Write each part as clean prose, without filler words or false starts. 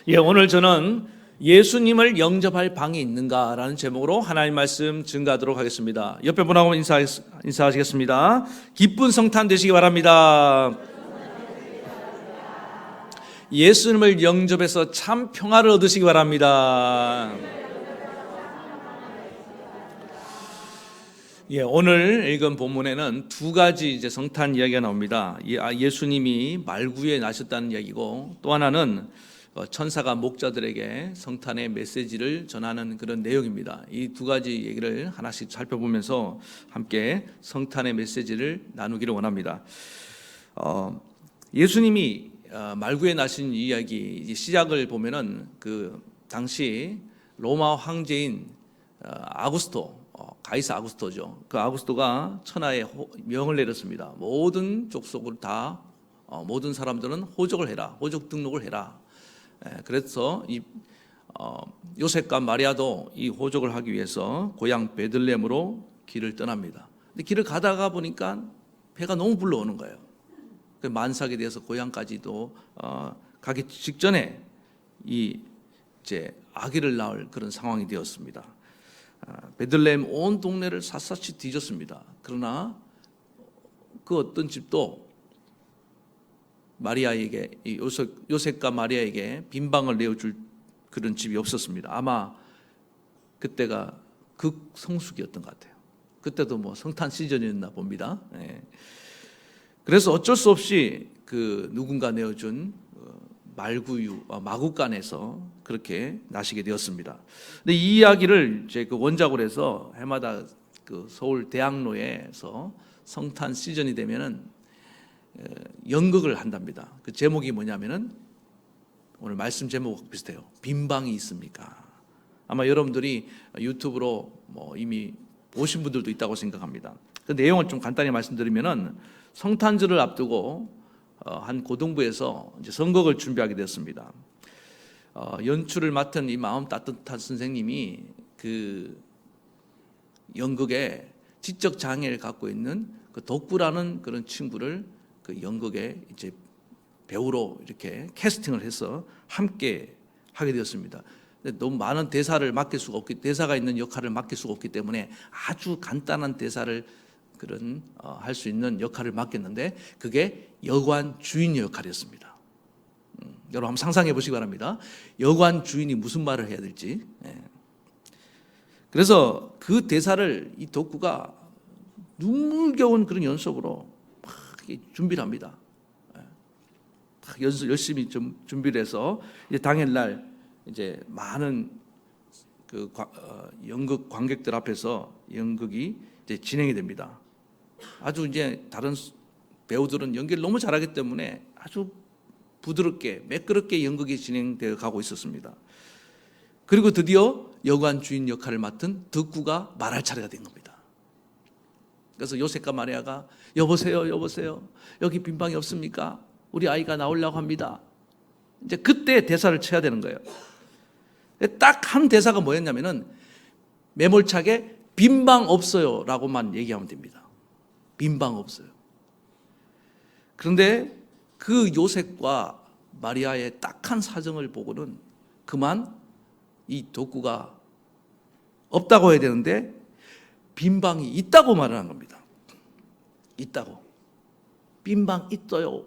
오늘 저는 예수님을 영접할 방이 있는가라는 제목으로 하나님 말씀 증거하도록 하겠습니다. 옆에 분하고 인사하시겠습니다. 기쁜 성탄 되시기 바랍니다. 예수님을 영접해서 참 평화를 얻으시기 바랍니다. 오늘 읽은 본문에는 두 가지 성탄 이야기가 나옵니다. 예수님이 말구에 나셨다는 이야기고, 또 하나는 천사가 목자들에게 성탄의 메시지를 전하는 그런 내용입니다. 이 두 가지 얘기를 하나씩 살펴보면서 함께 성탄의 메시지를 나누기를 원합니다. 예수님이 말구에 나신 이야기 시작을 보면은 그 당시 로마 황제인 아구스토, 가이사 아구스토죠. 그 아구스토가 천하에 명을 내렸습니다. 모든 족속을 다 모든 사람들은 호적을 해라, 호적 등록을 해라. 그래서 요셉과 마리아도 이 호적을 하기 위해서 고향 베들레헴으로 길을 떠납니다. 근데 길을 가다가 보니까 배가 너무 불러오는 거예요. 만삭에 대해서 고향까지도 가기 직전에 이제 아기를 낳을 그런 상황이 되었습니다. 베들레헴 온 동네를 샅샅이 뒤졌습니다. 그러나 그 어떤 집도 마리아에게, 요셉과 마리아에게 빈방을 내어줄 그런 집이 없었습니다. 아마 그때가 극성수기였던 것 같아요. 그때도 뭐 성탄 시즌이었나 봅니다. 그래서 어쩔 수 없이 그 누군가 내어준 마구간에서 그렇게 나시게 되었습니다. 근데 이 이야기를 이제 그 원작으로 해서 해마다 그 서울 대학로에서 성탄 시즌이 되면은 연극을 한답니다. 그 제목이 뭐냐면은 오늘 말씀 제목과 비슷해요. 빈방이 있습니까? 아마 여러분들이 유튜브로 뭐 이미 보신 분들도 있다고 생각합니다. 그 내용을 좀 간단히 말씀드리면은 성탄절을 앞두고 한 고등부에서 이제 선곡을 준비하게 되었습니다. 연출을 맡은 이 마음 따뜻한 선생님이 그 연극에 지적 장애를 갖고 있는 그 덕구라는 그런 친구를 그 연극에 이제 배우로 이렇게 캐스팅을 해서 함께 하게 되었습니다. 근데 너무 많은 대사가 있는 역할을 맡길 수가 없기 때문에 아주 간단한 대사를 할 수 있는 역할을 맡겼는데 그게 여관 주인의 역할이었습니다. 여러분 한번 상상해 보시기 바랍니다. 여관 주인이 무슨 말을 해야 될지. 그래서 그 대사를 이 덕구가 눈물겨운 그런 연습으로 막 준비를 합니다. 열심히 좀 준비를 해서 이제 당일날 이제 많은 그 연극 관객들 앞에서 연극이 이제 진행이 됩니다. 아주 이제 다른 배우들은 연기를 너무 잘하기 때문에 아주 부드럽게 매끄럽게 연극이 진행되어 가고 있었습니다. 그리고 드디어 여관 주인 역할을 맡은 덕구가 말할 차례가 된 겁니다. 그래서 요셉과 마리아가 여보세요, 여기 빈방이 없습니까? 우리 아이가 나오려고 합니다. 이제 그때 대사를 쳐야 되는 거예요. 딱 한 대사가 뭐였냐면은 매몰차게 빈방 없어요라고만 얘기하면 됩니다. 빈방 없어요. 그런데 그 요셉과 마리아의 딱한 사정을 보고는 그만 이 덕구가 없다고 해야 되는데 빈방이 있다고 말을 한 겁니다. 있다고. 빈방 있어요.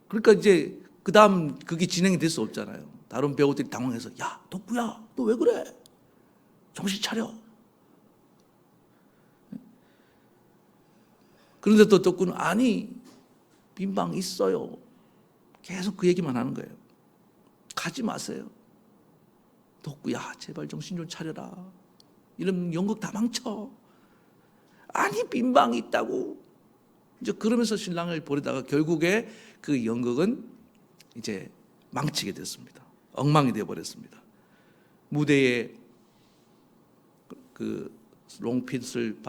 그러니까 이제 그 다음 그게 진행이 될 수 없잖아요. 다른 배우들이 당황해서 야 덕구야 너 왜 그래? 정신 차려. 그런데 또 덕구는 아니 빈방 있어요. 계속 그 얘기만 하는 거예요. 가지 마세요. 덕구야 제발 정신 좀 차려라. 이런 연극 다 망쳐. 아니 빈방이 있다고. 이제 그러면서 신랑을 버리다가 결국에 그 연극은 이제 망치게 됐습니다. 엉망이 되어버렸습니다. 무대에 그 롱핏을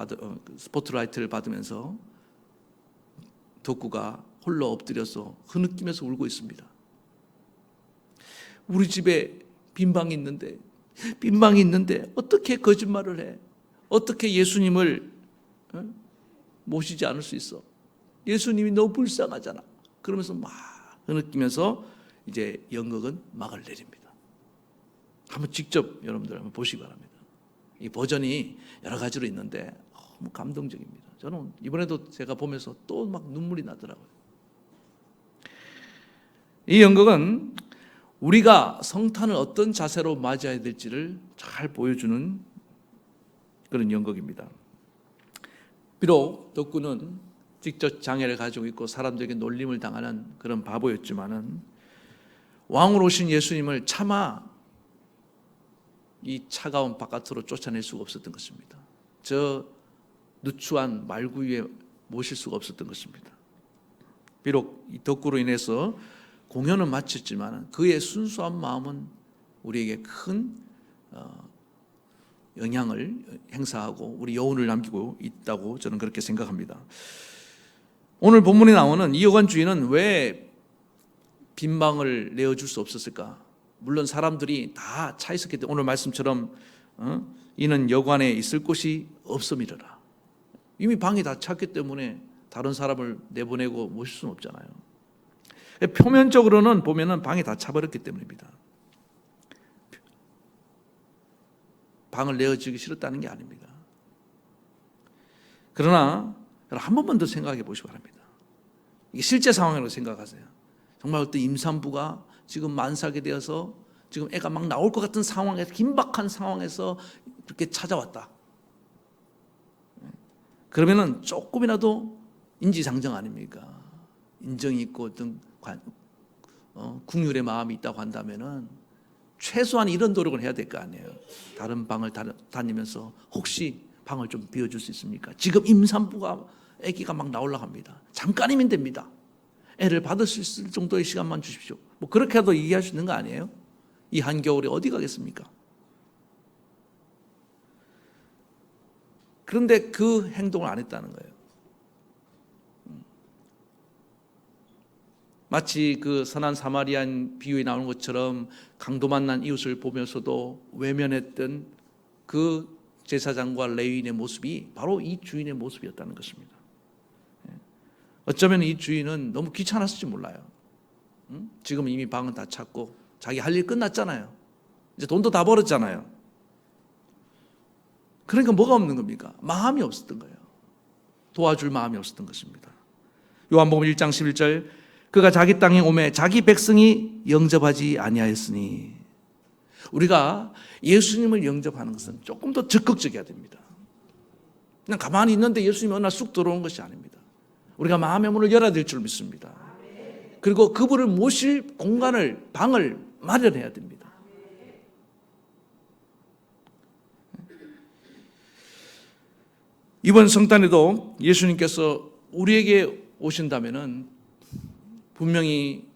스포트라이트를 받으면서 덕구가 홀로 엎드려서 흐느끼면서 울고 있습니다. 우리 집에 빈방이 있는데 어떻게 거짓말을 해? 어떻게 예수님을 모시지 않을 수 있어? 예수님이 너무 불쌍하잖아. 그러면서 막 흐느끼면서 이제 연극은 막을 내립니다. 한번 직접 여러분들 한번 보시기 바랍니다. 이 버전이 여러 가지로 있는데 너무 감동적입니다. 저는 이번에도 제가 보면서 또 막 눈물이 나더라고요. 이 연극은 우리가 성탄을 어떤 자세로 맞이해야 될지를 잘 보여주는 그런 연극입니다. 비록 덕구는 직접 장애를 가지고 있고 사람들에게 놀림을 당하는 그런 바보였지만은 왕으로 오신 예수님을 차마 이 차가운 바깥으로 쫓아낼 수가 없었던 것입니다. 저 누추한 말구 위에 모실 수가 없었던 것입니다. 비록 이 덕구로 인해서 공연은 마쳤지만 그의 순수한 마음은 우리에게 큰 영향을 행사하고 우리 여운을 남기고 있다고 저는 그렇게 생각합니다. 오늘 본문에 나오는 이여관 주인은 왜 빈방을 내어줄 수 없었을까? 물론 사람들이 다 차 있었기 때문에 오늘 말씀처럼 이는 여관에 있을 곳이 없음이러라. 이미 방이 다 찼기 때문에 다른 사람을 내보내고 모실 수는 없잖아요. 표면적으로는 보면은 방이 다 차버렸기 때문입니다. 방을 내어주기 싫었다는 게 아닙니다. 그러나 한 번만 더 생각해 보시기 바랍니다. 이게 실제 상황이라고 생각하세요. 정말 어떤 임산부가 지금 만삭이 되어서 지금 애가 막 나올 것 같은 상황에서 긴박한 상황에서 그렇게 찾아왔다. 그러면은 조금이라도 인지상정 아닙니까? 인정이 있고 어떤 국률의 마음이 있다고 한다면은 최소한 이런 노력을 해야 될 거 아니에요. 다른 방을 다니면서 혹시 방을 좀 비워줄 수 있습니까? 지금 임산부가 아기가 막 나오려고 합니다. 잠깐이면 됩니다. 애를 받을 수 있을 정도의 시간만 주십시오. 뭐 그렇게라도 얘기할 수 있는 거 아니에요? 이 한겨울에 어디 가겠습니까? 그런데 그 행동을 안 했다는 거예요. 마치 그 선한 사마리안 비유에 나오는 것처럼 강도 만난 이웃을 보면서도 외면했던 그 제사장과 레위인의 모습이 바로 이 주인의 모습이었다는 것입니다. 어쩌면 이 주인은 너무 귀찮았을지 몰라요. 지금 이미 방은 다 찼고 자기 할 일 끝났잖아요. 이제 돈도 다 벌었잖아요. 그러니까 뭐가 없는 겁니까? 마음이 없었던 거예요. 도와줄 마음이 없었던 것입니다. 요한복음 1장 11절 그가 자기 땅에 오매 자기 백성이 영접하지 아니하였으니 우리가 예수님을 영접하는 것은 조금 더 적극적이어야 됩니다. 그냥 가만히 있는데 예수님이 어느 날 쑥 들어온 것이 아닙니다. 우리가 마음의 문을 열어야 될 줄 믿습니다. 그리고 그분을 모실 공간을 방을 마련해야 됩니다. 이번 성탄에도 예수님께서 우리에게 오신다면은 분명히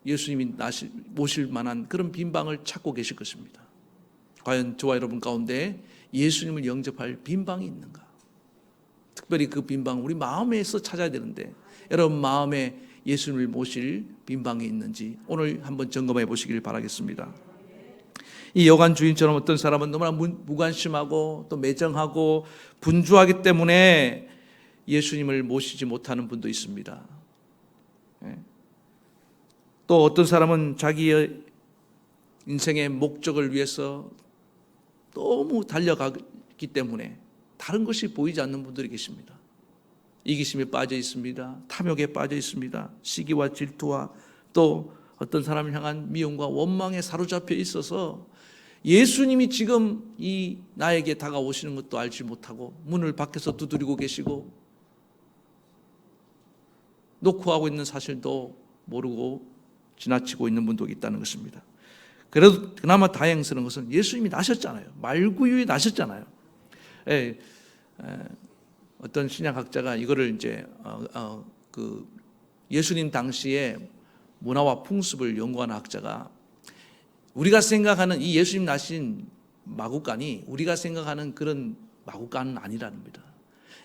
예수님이 모실 만한 그런 빈방을 찾고 계실 것입니다. 과연 저와 여러분 가운데 예수님을 영접할 빈방이 있는가? 특별히 그 빈방 우리 마음에서 찾아야 되는데 여러분 마음에 예수님을 모실 빈방이 있는지 오늘 한번 점검해 보시길 바라겠습니다. 이 여관 주인처럼 어떤 사람은 너무나 무관심하고 또 매정하고 분주하기 때문에 예수님을 모시지 못하는 분도 있습니다. 또 어떤 사람은 자기의 인생의 목적을 위해서 너무 달려가기 때문에 다른 것이 보이지 않는 분들이 계십니다. 이기심에 빠져 있습니다. 탐욕에 빠져 있습니다. 시기와 질투와 또 어떤 사람을 향한 미움과 원망에 사로잡혀 있어서 예수님이 지금 이 나에게 다가오시는 것도 알지 못하고 문을 밖에서 두드리고 계시고 녹화하고 있는 사실도 모르고 지나치고 있는 분도 있다는 것입니다. 그래도 그나마 다행스러운 것은 예수님이 나셨잖아요. 말구유에 나셨잖아요. 어떤 신약학자가 이거를 이제 그 예수님 당시에 문화와 풍습을 연구하는 학자가 우리가 생각하는 이 예수님 나신 마구간이 우리가 생각하는 그런 마구간은 아니라는 겁니다.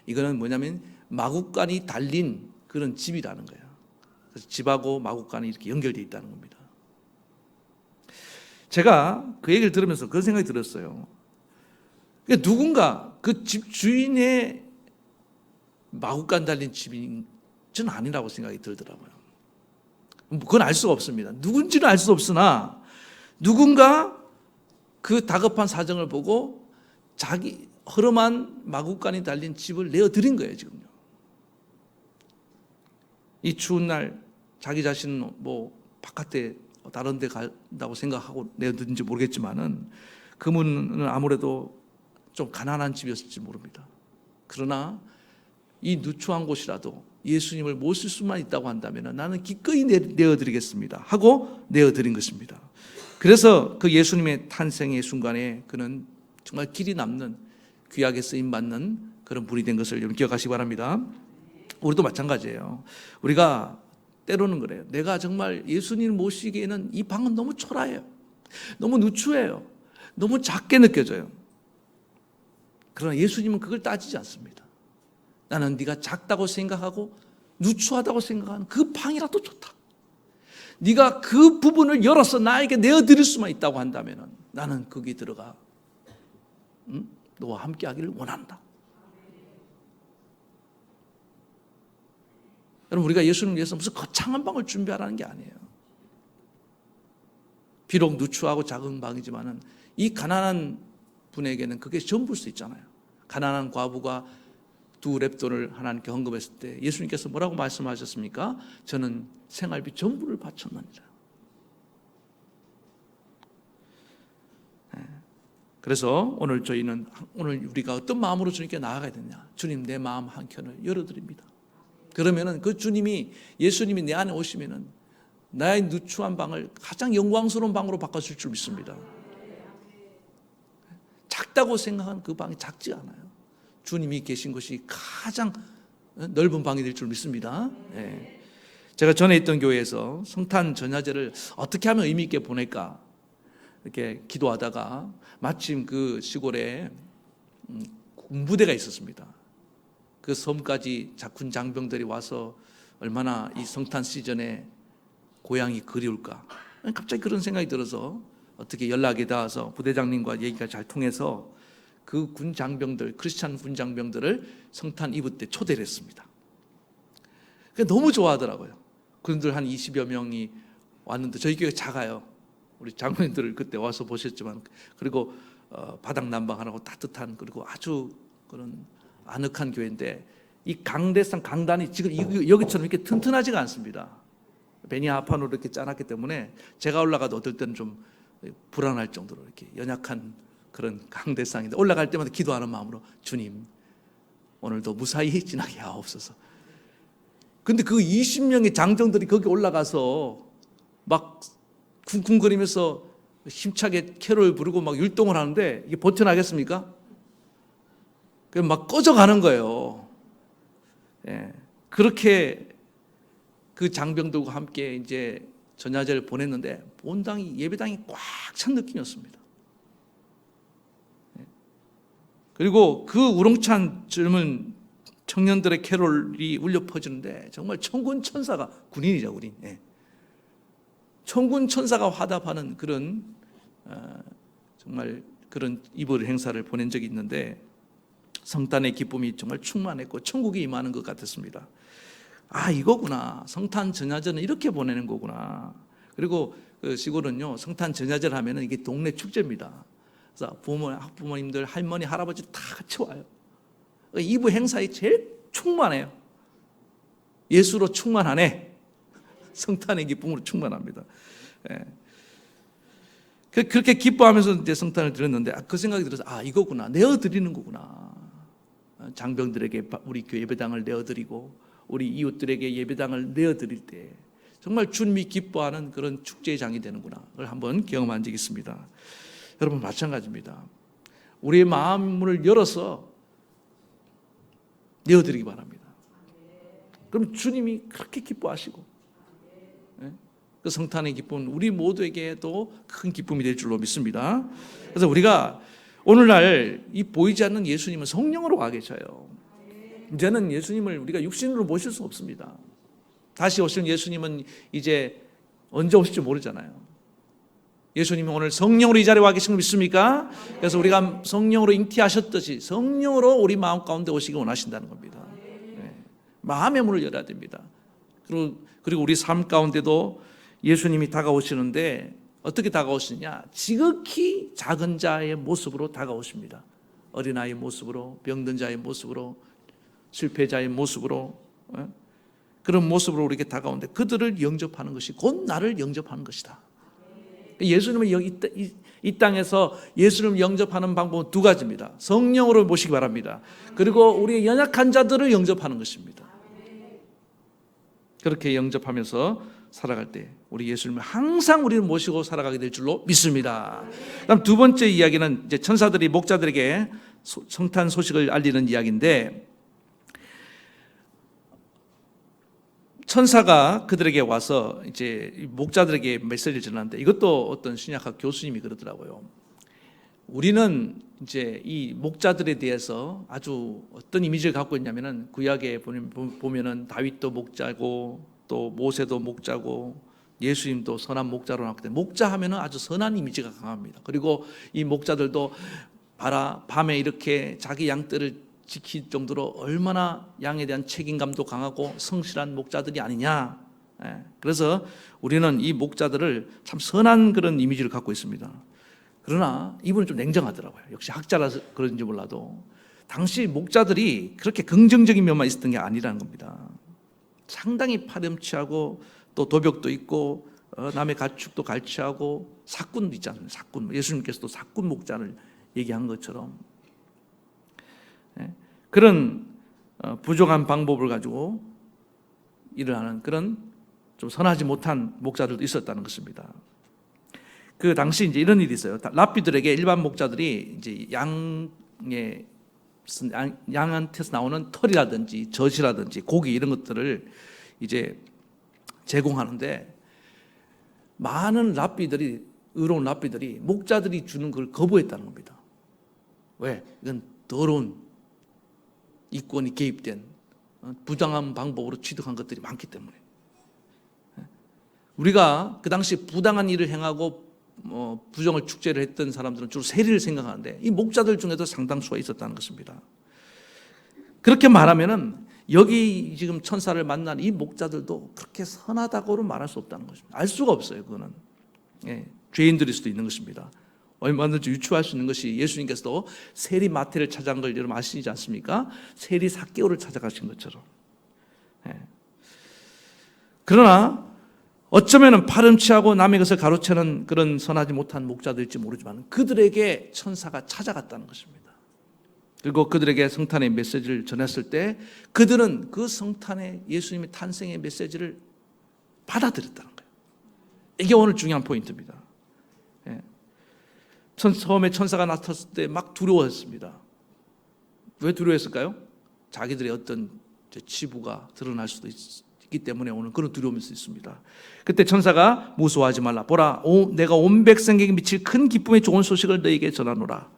이거는 뭐냐면 마구간이 달린 그런 집이라는 거예요. 그래서 집하고 마구간이 이렇게 연결되어 있다는 겁니다. 제가 그 얘기를 들으면서 그런 생각이 들었어요. 누군가 그 집 주인의 마구간 달린 집이 저는 아니라고 생각이 들더라고요. 그건 알 수가 없습니다. 누군지는 알 수 없으나 누군가 그 다급한 사정을 보고 자기 허름한 마구간이 달린 집을 내어드린 거예요, 지금요. 이 추운 날 자기 자신은 뭐 바깥에 다른 데 간다고 생각하고 내어드린지 모르겠지만은 그분은 아무래도 좀 가난한 집이었을지 모릅니다. 그러나 이 누추한 곳이라도 예수님을 모실 수만 있다고 한다면 나는 기꺼이 내어드리겠습니다 하고 내어드린 것입니다. 그래서 그 예수님의 탄생의 순간에 그는 정말 길이 남는 귀하게 쓰임받는 그런 분이 된 것을 여러분 기억하시기 바랍니다. 우리도 마찬가지예요. 우리가 때로는 그래요. 내가 정말 예수님을 모시기에는 이 방은 너무 초라해요. 너무 누추해요. 너무 작게 느껴져요. 그러나 예수님은 그걸 따지지 않습니다. 나는 네가 작다고 생각하고 누추하다고 생각하는 그 방이라도 좋다. 네가 그 부분을 열어서 나에게 내어드릴 수만 있다고 한다면 나는 거기 들어가 너와 함께 하기를 원한다. 여러분, 우리가 예수님을 위해서 무슨 거창한 방을 준비하라는 게 아니에요. 비록 누추하고 작은 방이지만은 이 가난한 분에게는 그게 전부일 수 있잖아요. 가난한 과부가 2렙돈을 하나님께 헌금했을 때 예수님께서 뭐라고 말씀하셨습니까? 저는 생활비 전부를 바쳤느니라. 그래서 오늘 우리가 어떤 마음으로 주님께 나아가야 되냐? 주님, 내 마음 한켠을 열어드립니다. 그러면은 그 예수님이 내 안에 오시면은 나의 누추한 방을 가장 영광스러운 방으로 바꿔줄 줄 믿습니다. 작다고 생각하는 그 방이 작지 않아요. 주님이 계신 것이 가장 넓은 방이 될 줄 믿습니다. 네. 제가 전에 있던 교회에서 성탄 전야제를 어떻게 하면 의미 있게 보낼까 이렇게 기도하다가 마침 그 시골에 군부대가 있었습니다. 그 섬까지 군 장병들이 와서 얼마나 이 성탄 시즌에 고향이 그리울까. 갑자기 그런 생각이 들어서 어떻게 연락이 닿아서 부대장님과 얘기가 잘 통해서 그 군 장병들, 크리스찬 군 장병들을 성탄 이브 때 초대를 했습니다. 너무 좋아하더라고요. 그분들 한 20여 명이 왔는데 저희 교회가 작아요. 우리 장로님들을 그때 와서 보셨지만, 그리고 바닥 난방하라고 따뜻한, 그리고 아주 그런 아늑한 교회인데 이 강대상 강단이 지금 여기처럼 이렇게 튼튼하지가 않습니다. 베니아판으로 이렇게 짜놨기 때문에 제가 올라가도 어떨 때는 좀 불안할 정도로 이렇게 연약한 그런 강대상인데 올라갈 때마다 기도하는 마음으로 주님, 오늘도 무사히 지나게 하옵소서. 근데 그 20명의 장정들이 거기 올라가서 막 쿵쿵거리면서 힘차게 캐롤 부르고 막 율동을 하는데 이게 버텨나겠습니까? 그냥 막 꺼져가는 거예요. 예. 그렇게 그 장병들과 함께 이제 전야제를 보냈는데 본당이, 예배당이 꽉 찬 느낌이었습니다. 예. 그리고 그 우렁찬 젊은 청년들의 캐롤이 울려 퍼지는데 정말 천군 천사가, 군인이죠, 군인. 예. 천군 천사가 화답하는 그런 정말 그런 이브 행사를 보낸 적이 있는데 성탄의 기쁨이 정말 충만했고 천국이 임하는 것 같았습니다. 아, 이거구나. 성탄 전야제는 이렇게 보내는 거구나. 그리고 그 시골은요, 성탄 전야제를 하면은 이게 동네 축제입니다. 그래서 부모님들, 할머니, 할아버지 다 같이 와요. 이브 행사에 제일 충만해요. 예수로 충만하네. 성탄의 기쁨으로 충만합니다. 예. 그렇게 기뻐하면서 이제 성탄을 드렸는데 그 생각이 들어서 이거구나. 내어드리는 거구나. 장병들에게 우리 교회 예배당을 내어드리고 우리 이웃들에게 예배당을 내어드릴 때 정말 주님이 기뻐하는 그런 축제의 장이 되는구나. 그걸 한번 경험한 적이 있습니다. 여러분, 마찬가지입니다. 우리의 마음을 열어서 내어드리기 바랍니다. 그럼 주님이 그렇게 기뻐하시고 그 성탄의 기쁨은 우리 모두에게도 큰 기쁨이 될 줄로 믿습니다. 그래서 우리가 오늘날 이 보이지 않는 예수님은 성령으로 와 계셔요. 이제는 예수님을 우리가 육신으로 모실 수 없습니다. 다시 오실 예수님은 이제 언제 오실지 모르잖아요. 예수님은 오늘 성령으로 이 자리에 와 계신 걸 믿습니까? 그래서 우리가 성령으로 잉태하셨듯이 성령으로 우리 마음 가운데 오시기 원하신다는 겁니다. 네. 마음의 문을 열어야 됩니다. 그리고 그리고 우리 삶 가운데도 예수님이 다가오시는데 어떻게 다가오시느냐? 지극히 작은 자의 모습으로 다가오십니다. 어린아이의 모습으로, 병든 자의 모습으로, 실패자의 모습으로, 그런 모습으로 우리에게 다가오는데 그들을 영접하는 것이 곧 나를 영접하는 것이다. 예수님을 이 땅에서 예수님을 영접하는 방법은 두 가지입니다. 성령으로 모시기 바랍니다. 그리고 우리의 연약한 자들을 영접하는 것입니다. 그렇게 영접하면서 살아갈 때 우리 예수님을 항상 우리를 모시고 살아가게 될 줄로 믿습니다. 그다음 두 번째 이야기는 이제 천사들이 목자들에게 성탄 소식을 알리는 이야기인데, 천사가 그들에게 와서 이제 목자들에게 메시지를 전하는데, 이것도 어떤 신약학 교수님이 그러더라고요. 우리는 이제 이 목자들에 대해서 아주 어떤 이미지를 갖고 있냐면은, 구약에 보면은 다윗도 목자고 또 모세도 목자고 예수님도 선한 목자로 나왔기 때문에 목자 하면은 아주 선한 이미지가 강합니다. 그리고 이 목자들도 밤에 이렇게 자기 양떼를 지킬 정도로 얼마나 양에 대한 책임감도 강하고 성실한 목자들이 아니냐. 그래서 우리는 이 목자들을 참 선한 그런 이미지를 갖고 있습니다. 그러나 이분은 좀 냉정하더라고요. 역시 학자라서 그런지 몰라도 당시 목자들이 그렇게 긍정적인 면만 있었던 게 아니라는 겁니다. 상당히 파렴치하고 또 도벽도 있고 남의 가축도 갈취하고 사꾼도 있잖아요. 사꾼. 예수님께서도 사꾼 목자를 얘기한 것처럼 그런 부족한 방법을 가지고 일을 하는 그런 좀 선하지 못한 목자들도 있었다는 것입니다. 그 당시 이제 이런 일이 있어요. 랍비들에게 일반 목자들이 이제 양한테서 나오는 털이라든지 젖이라든지 고기 이런 것들을 이제 제공하는데, 많은 랍비들이, 의로운 랍비들이 목자들이 주는 걸 거부했다는 겁니다. 왜? 이건 더러운 이권이 개입된 부당한 방법으로 취득한 것들이 많기 때문에. 우리가 그 당시 부당한 일을 행하고 부정을 축제를 했던 사람들은 주로 세리를 생각하는데, 이 목자들 중에도 상당수가 있었다는 것입니다. 그렇게 말하면은 여기 지금 천사를 만난 이 목자들도 그렇게 선하다고는 말할 수 없다는 것입니다. 알 수가 없어요. 그거는 죄인들일 수도 있는 것입니다. 얼마든지 유추할 수 있는 것이, 예수님께서도 세리 마태를 찾아간 걸 여러분 아시지 않습니까? 세리 삭개오를 찾아가신 것처럼. 그러나 어쩌면 파렴치하고 남의 것을 가로채는 그런 선하지 못한 목자들일지 모르지만 그들에게 천사가 찾아갔다는 것입니다. 그리고 그들에게 성탄의 메시지를 전했을 때 그들은 그 성탄의 예수님의 탄생의 메시지를 받아들였다는 거예요. 이게 오늘 중요한 포인트입니다. 처음에 천사가 나타났을 때 막 두려워했습니다. 왜 두려워했을까요? 자기들의 어떤 치부가 드러날 수도 있기 때문에 오늘 그런 두려움일 수 있습니다. 그때 천사가 무서워하지 말라. 보라, 내가 온 백성에게 미칠 큰 기쁨의 좋은 소식을 너희에게 전하노라.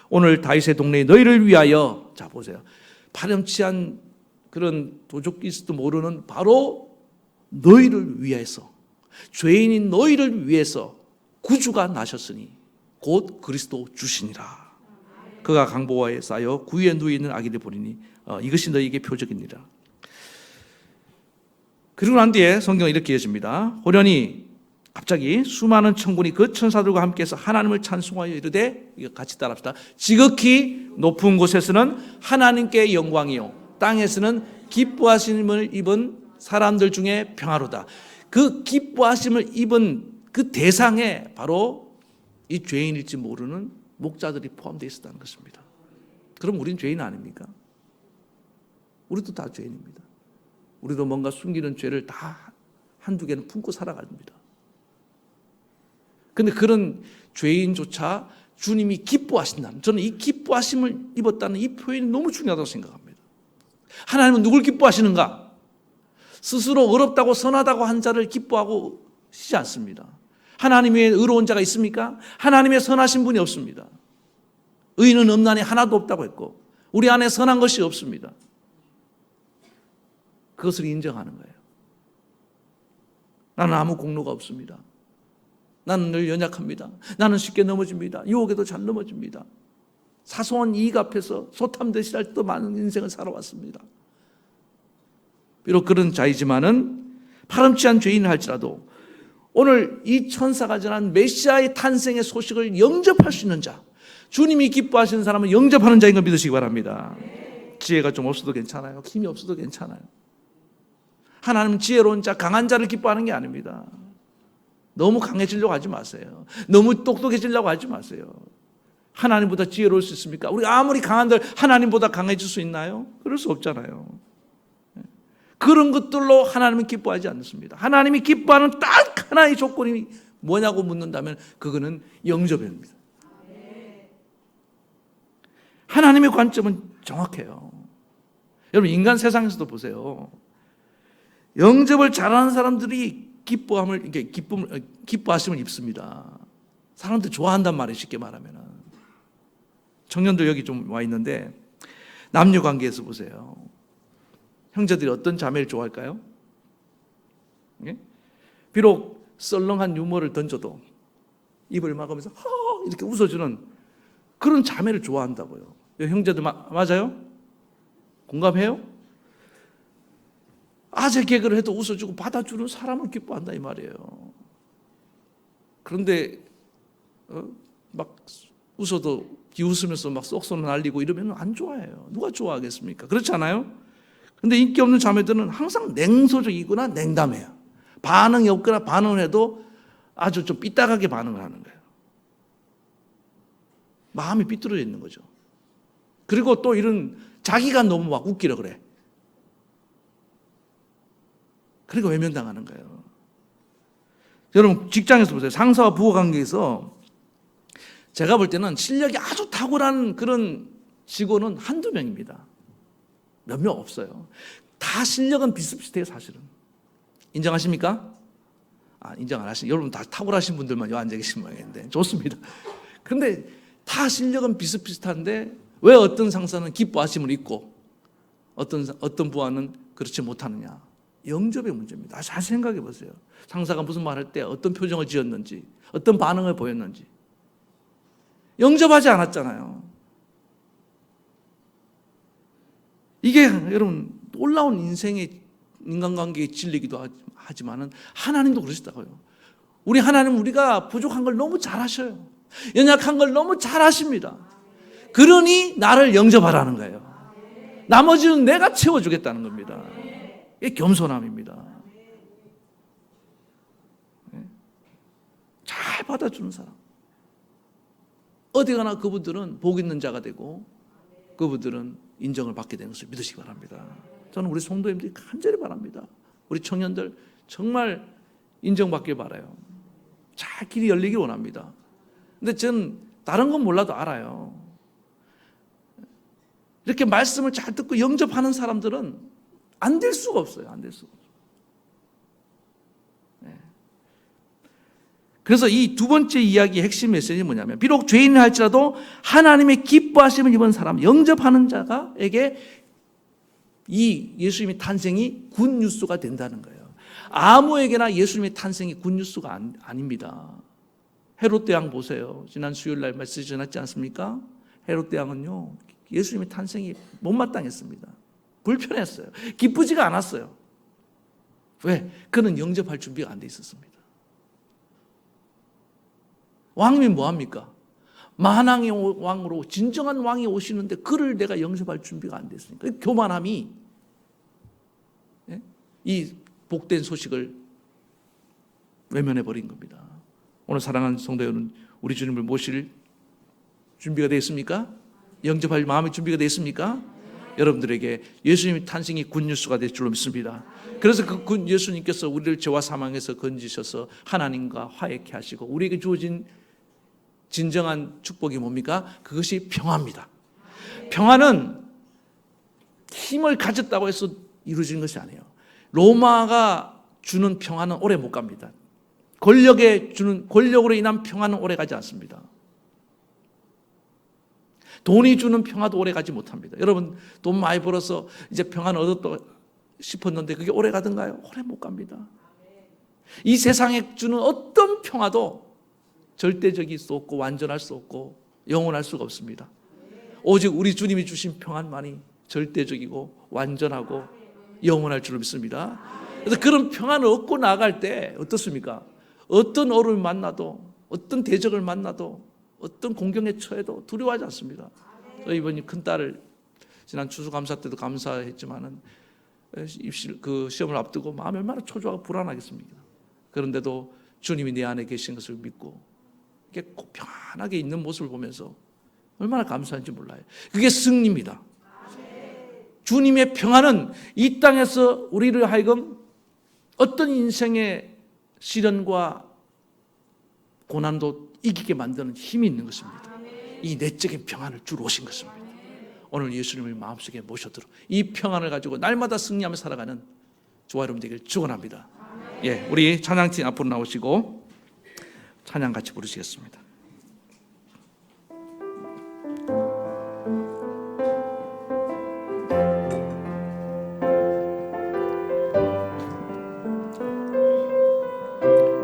오늘 다윗의 동네에 너희를 위하여, 자 보세요, 파렴치한 그런 도적일지도 모르는 바로 너희를 위해서, 죄인인 너희를 위해서 구주가 나셨으니 곧 그리스도 주시니라. 그가 강보화에 쌓여 구유에 누워 있는 아기를 보리니 이것이 너희에게 표적이니라. 그리고 난 뒤에 성경은 이렇게 이어집니다. 호련히 갑자기 수많은 천군이 그 천사들과 함께해서 하나님을 찬송하여 이르되, 이거 같이 따라합시다. 지극히 높은 곳에서는 하나님께 영광이요 땅에서는 기뻐하심을 입은 사람들 중에 평화로다. 그 기뻐하심을 입은 그 대상에 바로 이 죄인일지 모르는 목자들이 포함되어 있었다는 것입니다. 그럼 우린 죄인 아닙니까? 우리도 다 죄인입니다. 우리도 뭔가 숨기는 죄를 다 한두 개는 품고 살아갑니다. 그런데 그런 죄인조차 주님이 기뻐하신다는, 저는 이 기뻐하심을 입었다는 이 표현이 너무 중요하다고 생각합니다. 하나님은 누굴 기뻐하시는가? 스스로 어렵다고 선하다고 한 자를 기뻐하고 시지 않습니다. 하나님 외에 의로운 자가 있습니까? 하나님의 선하신 분이 없습니다. 의인은 없나니 하나도 없다고 했고 우리 안에 선한 것이 없습니다. 그것을 인정하는 거예요. 나는 아무 공로가 없습니다. 나는 늘 연약합니다. 나는 쉽게 넘어집니다. 유혹에도 잘 넘어집니다. 사소한 이익 앞에서 소탐대실 할 때도 많은 인생을 살아왔습니다. 비록 그런 자이지만은 파렴치한 죄인을 할지라도 오늘 이 천사가 전한 메시아의 탄생의 소식을 영접할 수 있는 자, 주님이 기뻐하시는 사람은 영접하는 자인 걸 믿으시기 바랍니다. 지혜가 좀 없어도 괜찮아요. 힘이 없어도 괜찮아요. 하나님은 지혜로운 자, 강한 자를 기뻐하는 게 아닙니다. 너무 강해지려고 하지 마세요. 너무 똑똑해지려고 하지 마세요. 하나님보다 지혜로울 수 있습니까? 우리가 아무리 강한들 하나님보다 강해질 수 있나요? 그럴 수 없잖아요. 그런 것들로 하나님은 기뻐하지 않습니다. 하나님이 기뻐하는 딱 하나의 조건이 뭐냐고 묻는다면 그거는 영접입니다. 하나님의 관점은 정확해요. 여러분, 인간 세상에서도 보세요. 영접을 잘하는 사람들이 기뻐하심을 입습니다. 사람들 좋아한단 말이에요, 쉽게 말하면. 청년들 여기 좀 와 있는데, 남녀 관계에서 보세요. 형제들이 어떤 자매를 좋아할까요? 예? 비록 썰렁한 유머를 던져도 입을 막으면서 이렇게 웃어주는 그런 자매를 좋아한다고요. 형제들 맞아요? 공감해요? 아재 개그를 해도 웃어주고 받아주는 사람을 기뻐한다 이 말이에요. 그런데 막 웃어도 비웃으면서 막 쏙쏙 날리고 이러면 안 좋아해요. 누가 좋아하겠습니까? 그렇지 않아요? 근데 인기 없는 자매들은 항상 냉소적이거나 냉담해요. 반응이 없거나 반응을 해도 아주 좀 삐딱하게 반응을 하는 거예요. 마음이 삐뚤어져 있는 거죠. 그리고 또 이런 자기가 너무 막 웃기려 그래. 그러니까 외면당하는 거예요. 여러분, 직장에서 보세요. 상사와 부하 관계에서 제가 볼 때는 실력이 아주 탁월한 그런 직원은 한두 명입니다. 몇 명 없어요. 다 실력은 비슷비슷해요, 사실은. 인정하십니까? 인정 안 하시죠. 여러분 다 탁월하신 분들만 여기 앉아 계신 모양인데 좋습니다. 그런데 다 실력은 비슷비슷한데 왜 어떤 상사는 기뻐하심을 입고 어떤 부하는 그렇지 못하느냐? 영접의 문제입니다. 잘 생각해 보세요. 상사가 무슨 말할 때 어떤 표정을 지었는지, 어떤 반응을 보였는지. 영접하지 않았잖아요. 이게 여러분 놀라운 인생의 인간관계의 진리이기도 하지만은 하나님도 그러시다고요. 우리 하나님 우리가 부족한 걸 너무 잘 아셔요. 연약한 걸 너무 잘 아십니다. 그러니 나를 영접하라는 거예요. 나머지는 내가 채워주겠다는 겁니다. 이게 겸손함입니다. 잘 받아주는 사람. 어디 가나 그분들은 복 있는 자가 되고 그분들은 인정을 받게 되는 것을 믿으시기 바랍니다. 저는 우리 성도님들이 간절히 바랍니다. 우리 청년들 정말 인정받길 바라요. 잘 길이 열리길 원합니다. 근데 저는 다른 건 몰라도 알아요. 이렇게 말씀을 잘 듣고 영접하는 사람들은 안 될 수가 없어요. 안 될 수가 없어요. 그래서 이 두 번째 이야기의 핵심 메시지는 뭐냐면 비록 죄인을 할지라도 하나님의 기뻐하심을 입은 사람, 영접하는 자가에게 이 예수님의 탄생이 굿뉴스가 된다는 거예요. 아무에게나 예수님의 탄생이 굿뉴스가 아닙니다. 헤롯대 왕 보세요. 지난 수요일 날 말씀 전했지 않습니까? 헤롯대 왕은요 예수님의 탄생이 못마땅했습니다. 불편했어요. 기쁘지가 않았어요. 왜? 그는 영접할 준비가 안 돼 있었습니다. 왕이 뭐합니까? 만왕의 왕으로 진정한 왕이 오시는데 그를 내가 영접할 준비가 안 됐으니까 교만함이 이 복된 소식을 외면해버린 겁니다. 오늘 사랑하는 성도 여러분, 우리 주님을 모실 준비가 되어 있습니까? 영접할 마음의 준비가 되어 있습니까? 여러분들에게 예수님의 탄생이 굿뉴스가 될 줄로 믿습니다. 그래서 그 굿 예수님께서 우리를 죄와 사망에서 건지셔서 하나님과 화해케 하시고 우리에게 주어진 진정한 축복이 뭡니까? 그것이 평화입니다. 평화는 힘을 가졌다고 해서 이루어지는 것이 아니에요. 로마가 주는 평화는 오래 못 갑니다. 권력으로 인한 평화는 오래 가지 않습니다. 돈이 주는 평화도 오래 가지 못합니다. 여러분 돈 많이 벌어서 이제 평화는 얻었다 싶었는데 그게 오래 가던가요? 오래 못 갑니다. 이 세상에 주는 어떤 평화도 절대적일 수 없고 완전할 수 없고 영원할 수가 없습니다. 오직 우리 주님이 주신 평안만이 절대적이고 완전하고 영원할 줄로 믿습니다. 그래서 그런 평안을 얻고 나갈 때 어떻습니까? 어떤 어려움을 만나도, 어떤 대적을 만나도, 어떤 공경에 처해도 두려워하지 않습니다. 저희 이번에 큰딸을 지난 추수감사 때도 감사했지만은 그 시험을 앞두고 마음이 얼마나 초조하고 불안하겠습니까? 그런데도 주님이 내 안에 계신 것을 믿고 이렇게 꼭 평안하게 있는 모습을 보면서 얼마나 감사한지 몰라요. 그게 승리입니다. 주님의 평안은 이 땅에서 우리를 하여금 어떤 인생의 시련과 고난도 이기게 만드는 힘이 있는 것입니다. 이 내적인 평안을 주러 오신 것입니다. 오늘 예수님을 마음속에 모셔들어 이 평안을 가지고 날마다 승리하며 살아가는 저와 여러분 되기를 축원합니다. 예, 우리 찬양팀 앞으로 나오시고 찬양 같이 부르시겠습니다.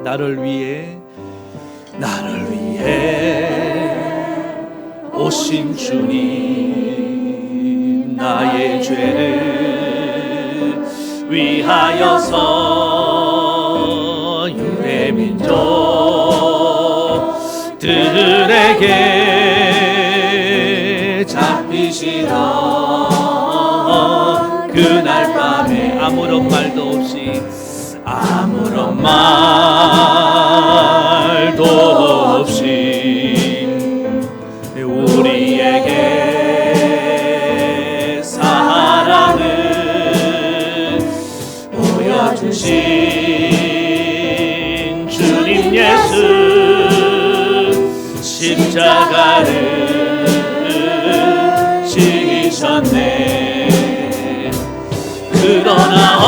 나를 위해 오신 주님, 나의 죄를 위하여서 유대 민족들에게 잡히시던 그날 밤에 아무런 말도 없이 우리에게 사랑을 보여주신 주님 예수, 십자가를 지셨네. 그러나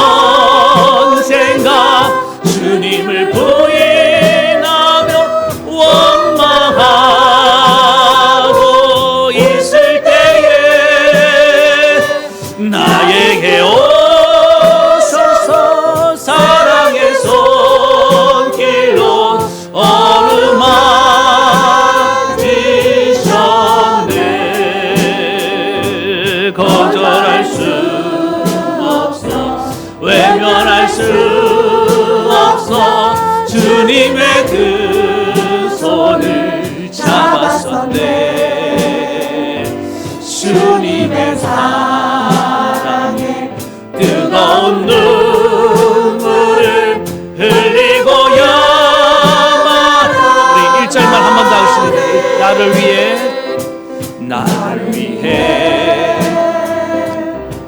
언젠가 주님을 부인하며 원망하고 있을 때에 나에게 오셔서 사랑의 손길로 어루만지셨네. 거절할 수 없어, 외면할 수 없어, 주님의 그 손을 잡았었네. 주님의 사랑에 뜨거운 눈물을 흘리고야만. 우리 1절만 한 번 더 하겠습니다. 나를 위해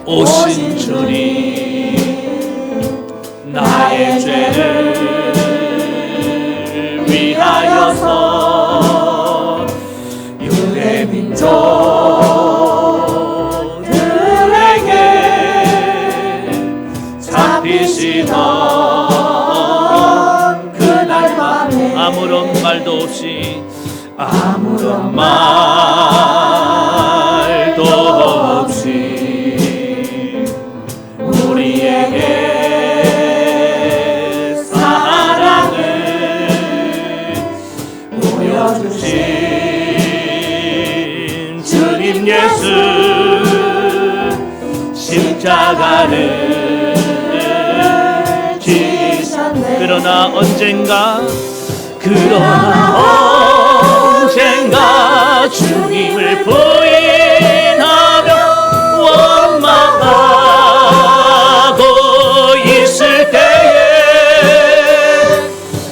오신 주님, 나의 죄를 위하여서 유대 민족들에게 잡히시던 그날 밤에 아무런 말도 없이 우리에게 사랑을 보여주신 주님 예수, 십자가를 지셨네. 그러나 언젠가 주님을 부인하며 원망하고 있을 때에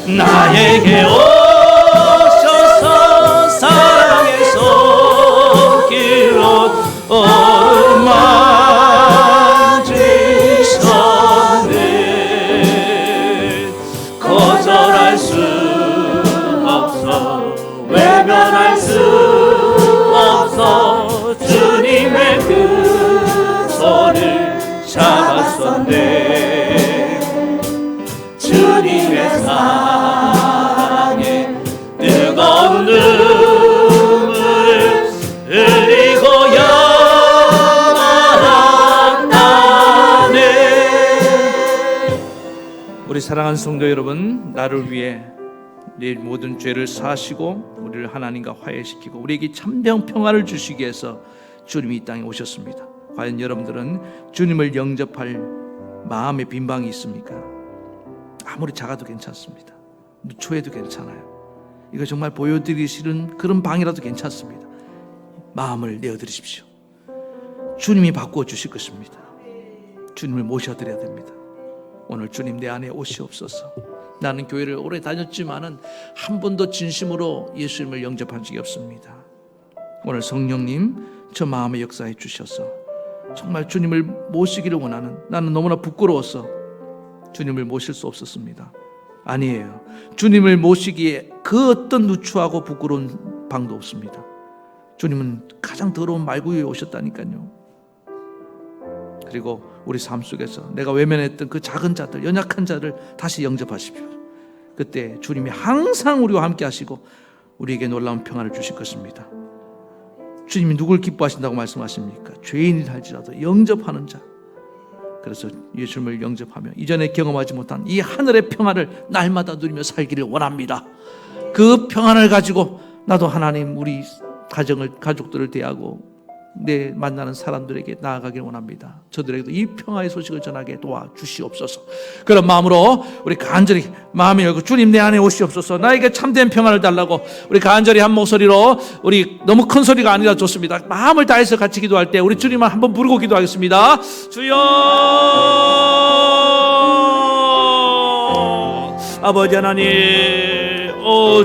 나에게 오셔서 사랑의 손길로 어루만지셨네. 거절할 수 없어, 외면할 수 없어, 주님의 그 손을 잡았었네. 주님의 사랑에 뜨거운 눈물을 흘리고야 말았다네. 우리 사랑하는 성도 여러분, 나를 위해 내 모든 죄를 사하시고 우리를 하나님과 화해시키고 우리에게 참된 평안을 주시기 위해서 주님이 이 땅에 오셨습니다. 과연 여러분들은 주님을 영접할 마음에 빈방이 있습니까? 아무리 작아도 괜찮습니다. 누초해도 괜찮아요. 이거 정말 보여드리기 싫은 그런 방이라도 괜찮습니다. 마음을 내어드리십시오. 주님이 바꾸어 주실 것입니다. 주님을 모셔드려야 됩니다. 오늘 주님 내 안에 오시옵소서. 나는 교회를 오래 다녔지만은 한 번도 진심으로 예수님을 영접한 적이 없습니다. 오늘 성령님 저 마음에 역사해 주셔서 정말 주님을 모시기를 원하는, 나는 너무나 부끄러워서 주님을 모실 수 없었습니다. 아니에요. 주님을 모시기에 그 어떤 누추하고 부끄러운 방도 없습니다. 주님은 가장 더러운 말구 위에 오셨다니까요. 그리고 우리 삶 속에서 내가 외면했던 그 작은 자들, 연약한 자를 다시 영접하십시오. 그때 주님이 항상 우리와 함께 하시고 우리에게 놀라운 평안을 주실 것입니다. 주님이 누굴 기뻐하신다고 말씀하십니까? 죄인이라 할지라도 영접하는 자. 그래서 예수님을 영접하며 이전에 경험하지 못한 이 하늘의 평안을 날마다 누리며 살기를 원합니다. 그 평안을 가지고 나도 하나님 우리 가족들을 대하고 내 만나는 사람들에게 나아가기를 원합니다. 저들에게도 이 평화의 소식을 전하게 도와주시옵소서. 그런 마음으로 우리 간절히 마음을 열고 주님 내 안에 오시옵소서. 나에게 참된 평안을 달라고 우리 간절히 한 목소리로, 우리 너무 큰 소리가 아니라 좋습니다. 마음을 다해서 같이 기도할 때 우리 주님을 한번 부르고 기도하겠습니다. 주여, 아버지 하나님,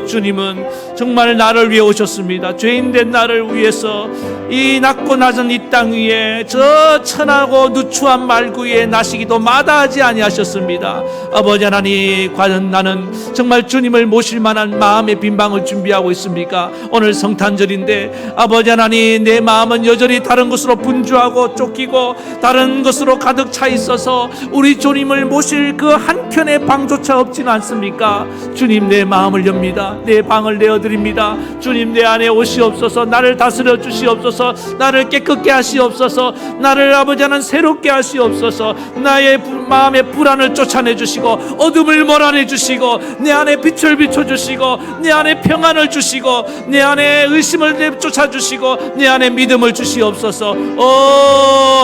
주님은 정말 나를 위해 오셨습니다. 죄인된 나를 위해서 이 낮고 낮은 이 땅 위에 저 천하고 누추한 말구 위에 나시기도 마다하지 아니하셨습니다. 아버지 하나님, 과연 나는 정말 주님을 모실 만한 마음의 빈방을 준비하고 있습니까? 오늘 성탄절인데 아버지 하나님, 내 마음은 여전히 다른 것으로 분주하고 쫓기고 다른 것으로 가득 차 있어서 우리 주님을 모실 그 한켠의 방조차 없지는 않습니까? 주님, 내 마음을 엽니다. 내 방을 내어드립니다. 주님, 내 안에 오시옵소서. 나를 다스려 주시옵소서. 나를 깨끗게 하시옵소서. 나를 아버지 하나님 새롭게 하시옵소서. 나의 마음의 불안을 쫓아내 주시고 어둠을 몰아내 주시고 내 안에 빛을 비춰주시고 내 안에 평안을 주시고 내 안에 의심을 내쫓아 주시고 내 안에 믿음을 주시옵소서.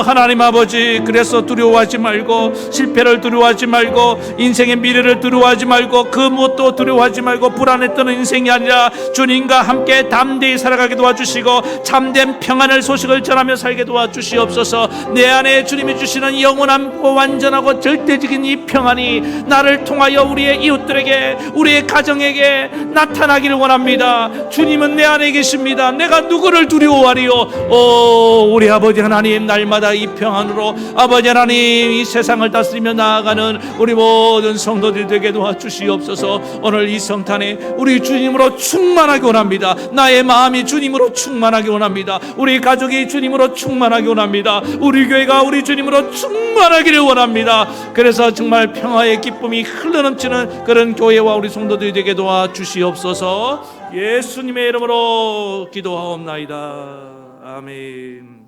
하나님 아버지, 그래서 두려워하지 말고 실패를 두려워하지 말고 인생의 미래를 두려워하지 말고 그 무엇도 두려워하지 말고 불안에 떠는 인생이 아니라 주님과 함께 담대히 살아가게 도와주시고 참된 평안을 소식을 전하며 살게 도와주시옵소서. 내 안에 주님이 주시는 영원하고 완전하고 절대적인 이 평안이 나를 통하여 우리의 이웃들에게, 우리의 가정에게 나타나기를 원합니다. 주님은 내 안에 계십니다. 내가 누구를 두려워하리요? 우리 아버지 하나님, 날마다 이 평안으로 아버지 하나님 이 세상을 다스리며 나아가는 우리 모든 성도들 되게 도와주시옵소서. 오늘 이 성탄에 우리 주님으로 충만하게 원합니다. 나의 마음이 주님으로 충만하게 원합니다. 우리 가족이 주님으로 충만하게 원합니다. 우리 교회가 우리 주님으로 충만하기를 원합니다. 그래서 정말 평화의 기쁨이 흘러넘치는 그런 교회와 우리 성도들이 되게 도와주시옵소서. 예수님의 이름으로 기도하옵나이다. 아멘.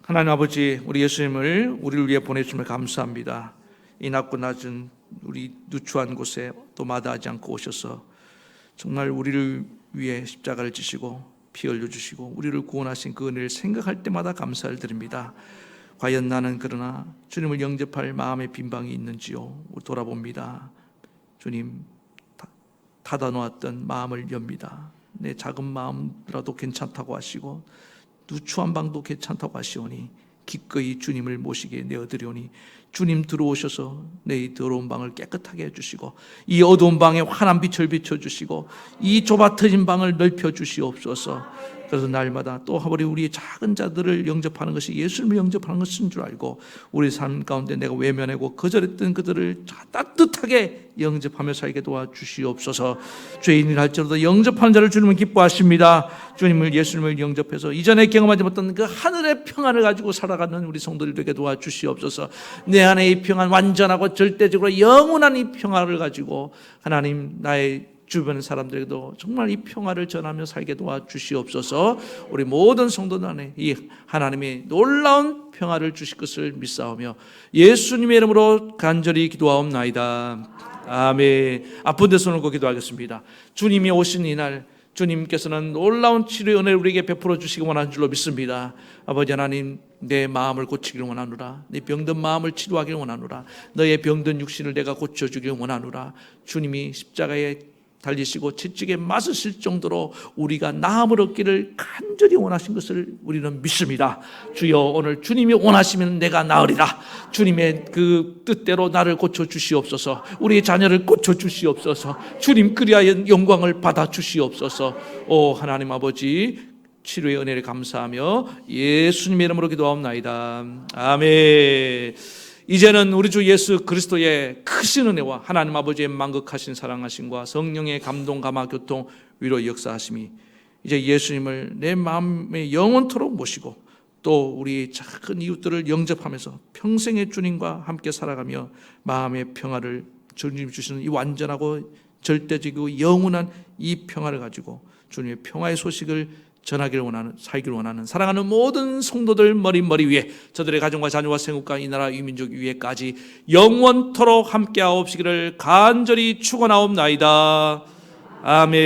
하나님 아버지, 우리 예수님을 우리를 위해 보내주심을 감사합니다. 이 낮고 낮은 우리 누추한 곳에 또 마다하지 않고 오셔서 정말 우리를 위해 십자가를 지시고 피 흘려주시고 우리를 구원하신 그 은혜를 생각할 때마다 감사를 드립니다. 과연 나는 그러나 주님을 영접할 마음의 빈방이 있는지요? 돌아봅니다. 주님, 닫아놓았던 마음을 엽니다. 내 작은 마음이라도 괜찮다고 하시고 누추한 방도 괜찮다고 하시오니 기꺼이 주님을 모시게 내어드리오니 주님 들어오셔서 내 더러운 방을 깨끗하게 해주시고 이 어두운 방에 환한 빛을 비춰주시고 이 좁아터진 방을 넓혀주시옵소서. 그래서 날마다 또 우리의 작은 자들을 영접하는 것이 예수님을 영접하는 것인 줄 알고 우리 삶 가운데 내가 외면하고 거절했던 그들을 따뜻하게 영접하며 살게 도와주시옵소서. 죄인이라 할지라도 영접하는 자를 주님은 기뻐하십니다. 주님을, 예수님을 영접해서 이전에 경험하지 못한 그 하늘의 평안을 가지고 살아가는 우리 성도들 되게 도와주시옵소서. 내 안에 이 평안, 완전하고 절대적으로 영원한 이 평안을 가지고 하나님, 나의 주변 사람들에게도 정말 이 평화를 전하며 살게 도와주시옵소서. 우리 모든 성도들 안에 이 하나님의 놀라운 평화를 주실 것을 믿사오며 예수님의 이름으로 간절히 기도하옵나이다. 아멘. 아픈 데 손을 얹고 기도하겠습니다. 주님이 오신 이날 주님께서는 놀라운 치료의 은혜를 우리에게 베풀어 주시기 원하는 줄로 믿습니다. 아버지 하나님, 내 마음을 고치기를 원하노라. 내 병든 마음을 치료하기를 원하노라. 너의 병든 육신을 내가 고쳐주기를 원하노라. 주님이 십자가에 달리시고 채찍에 맞으실 정도로 우리가 나음을 얻기를 간절히 원하신 것을 우리는 믿습니다. 주여, 오늘 주님이 원하시면 내가 나으리라. 주님의 그 뜻대로 나를 고쳐주시옵소서. 우리의 자녀를 고쳐주시옵소서. 주님 그리하여 영광을 받아주시옵소서. 오 하나님 아버지, 치료의 은혜를 감사하며 예수님의 이름으로 기도하옵나이다. 아멘. 이제는 우리 주 예수 그리스도의 크신 은혜와 하나님 아버지의 만극하신 사랑하심과 성령의 감동, 감화, 교통, 위로 역사하심이 이제 예수님을 내 마음에 영원토록 모시고 또 우리 작은 이웃들을 영접하면서 평생의 주님과 함께 살아가며 마음의 평화를 주님 주시는 이 완전하고 절대적이고 영원한 이 평화를 가지고 주님의 평화의 소식을 전하기를 원하는, 살기를 원하는 사랑하는 모든 성도들 머리 위에, 저들의 가정과 자녀와 생국과 이 나라 이 민족 위에까지 영원토록 함께하옵시기를 간절히 축원하옵나이다. 아멘.